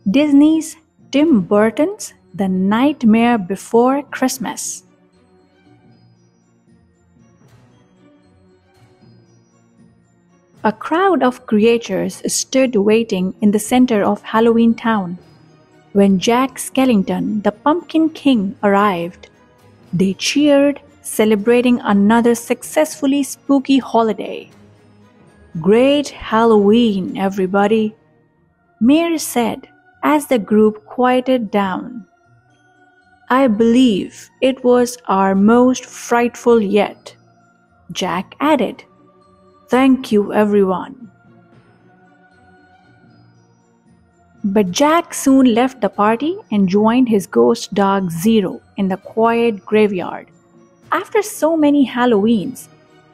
Disney's Tim Burton's The Nightmare Before Christmas. A crowd of creatures stood waiting in the center of Halloween Town. When Jack Skellington, the Pumpkin King, arrived, they cheered, celebrating another successfully spooky holiday. "Great Halloween, everybody," Mayor said as the group quieted down. "I believe it was our most frightful yet," Jack added. "Thank you, everyone." But Jack soon left the party and joined his ghost dog Zero in the quiet graveyard. After so many Halloweens,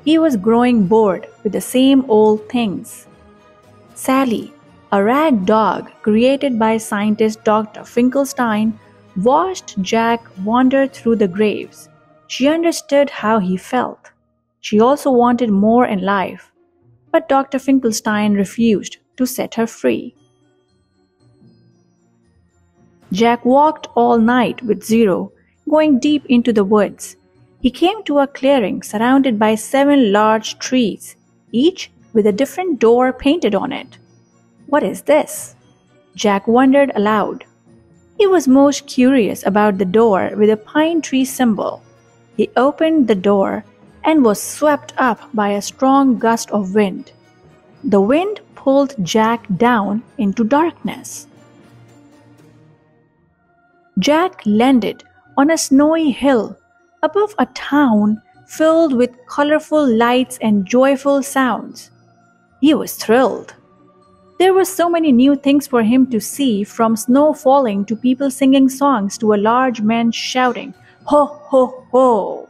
he was growing bored with the same old things. Sally, a rag dog created by scientist Dr. Finkelstein, watched Jack wander through the graves. She understood how he felt. She also wanted more in life, but Dr. Finkelstein refused to set her free. Jack walked all night with Zero, going deep into the woods. He came to a clearing surrounded by 7 large trees, each with a different door painted on it. "What is this?" Jack wondered aloud. He was most curious about the door with a pine tree symbol. He opened the door and was swept up by a strong gust of wind. The wind pulled Jack down into darkness. Jack landed on a snowy hill above a town filled with colorful lights and joyful sounds. He was thrilled. There were so many new things for him to see, from snow falling to people singing songs to a large man shouting, "Ho, ho, ho!"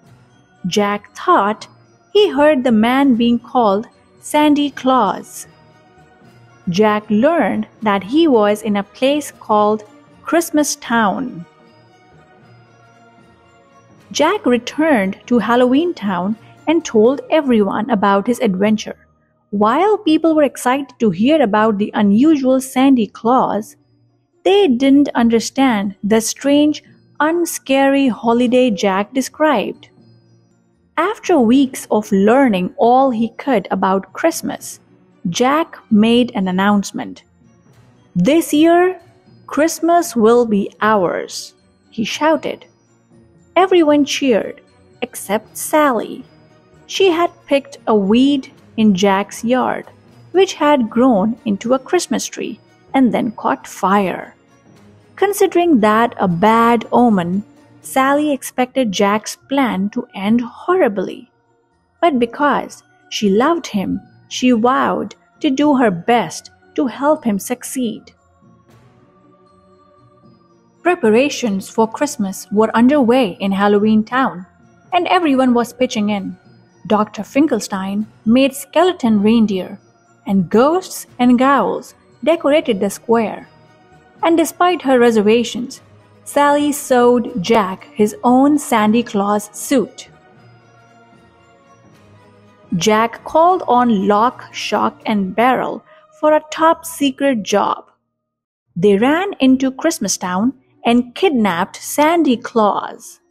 Jack thought he heard the man being called Santa Claus. Jack learned that he was in a place called Christmas Town. Jack returned to Halloween Town and told everyone about his adventure. While people were excited to hear about the unusual Santa Claus, they didn't understand the strange, unscary holiday Jack described. After weeks of learning all he could about Christmas, Jack made an announcement. "This year, Christmas will be ours," he shouted. Everyone cheered, except Sally. She had picked a weed in Jack's yard, which had grown into a Christmas tree and then caught fire. Considering that a bad omen, Sally expected Jack's plan to end horribly. But because she loved him, she vowed to do her best to help him succeed. Preparations for Christmas were underway in Halloween Town, and everyone was pitching in. Dr. Finkelstein made skeleton reindeer, and ghosts and ghouls decorated the square. And despite her reservations, Sally sewed Jack his own Santa Claus suit. Jack called on Lock, Shock, and Barrel for a top-secret job. They ran into Christmas Town and kidnapped Santa Claus.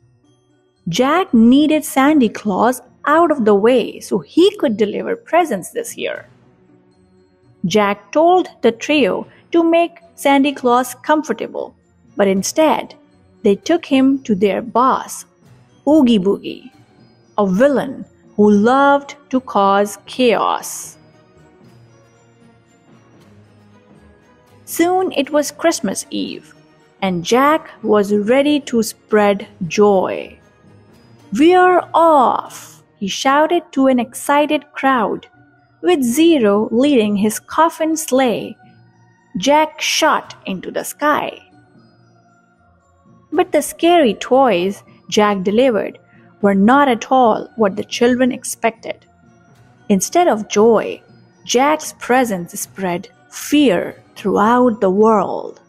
Jack needed Santa Claus out of the way so he could deliver presents this year. Jack told the trio to make Santa Claus comfortable, but instead they took him to their boss, Oogie Boogie, a villain who loved to cause chaos. Soon it was Christmas Eve, and Jack was ready to spread joy. "We're off!" he shouted to an excited crowd. With Zero leading his coffin sleigh, Jack shot into the sky. But the scary toys Jack delivered were not at all what the children expected. Instead of joy, Jack's presence spread fear throughout the world.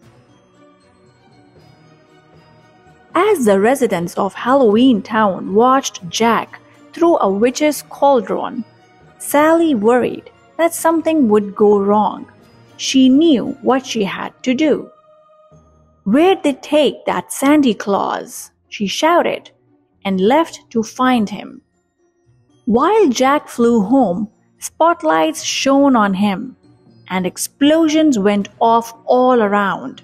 As the residents of Halloween Town watched Jack through a witch's cauldron, Sally worried that something would go wrong. She knew what she had to do. "Where'd they take that Santa Claus?" she shouted, and left to find him. While Jack flew home, spotlights shone on him, and explosions went off all around.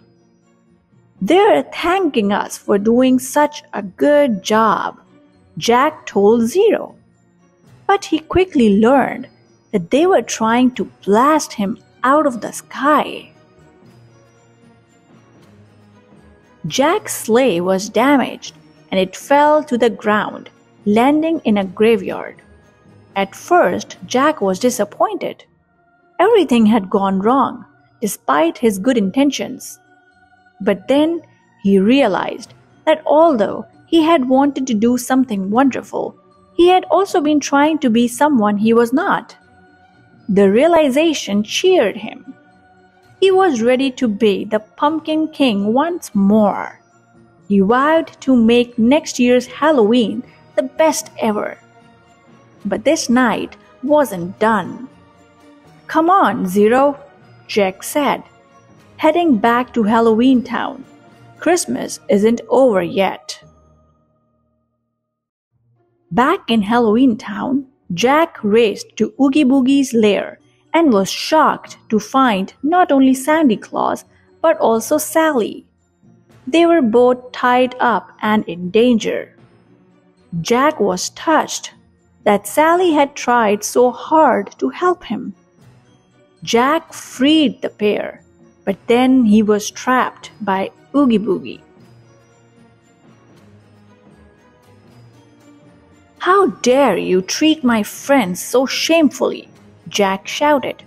"They're thanking us for doing such a good job," Jack told Zero. But he quickly learned that they were trying to blast him out of the sky. Jack's sleigh was damaged and it fell to the ground, landing in a graveyard. At first, Jack was disappointed. Everything had gone wrong, despite his good intentions. But then he realized that although he had wanted to do something wonderful, he had also been trying to be someone he was not. The realization cheered him. He was ready to be the Pumpkin King once more. He vowed to make next year's Halloween the best ever. But this night wasn't done. "Come on, Zero," Jack said, heading back to Halloween Town. "Christmas isn't over yet." Back in Halloween Town, Jack raced to Oogie Boogie's lair and was shocked to find not only Santa Claus but also Sally. They were both tied up and in danger. Jack was touched that Sally had tried so hard to help him. Jack freed the pair, but then he was trapped by Oogie Boogie. "How dare you treat my friends so shamefully?" Jack shouted.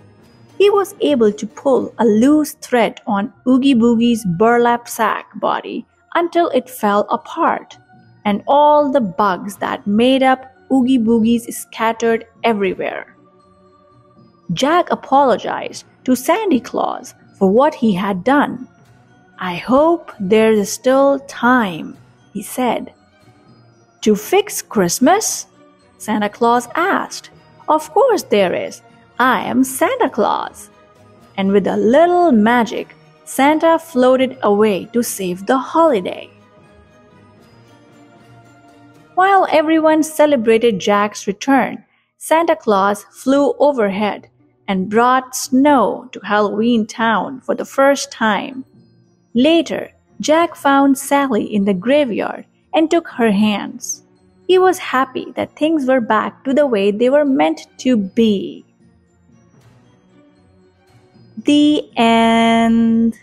He was able to pull a loose thread on Oogie Boogie's burlap sack body until it fell apart, and all the bugs that made up Oogie Boogies scattered everywhere. Jack apologized to Santa Claus for what he had done. "I hope there's still time," he said. "To fix Christmas?" Santa Claus asked. "Of course there is. I am Santa Claus." And with a little magic, Santa floated away to save the holiday. While everyone celebrated Jack's return, Santa Claus flew overhead and brought snow to Halloween Town for the first time. Later, Jack found Sally in the graveyard and took her hands. He was happy that things were back to the way they were meant to be. The end.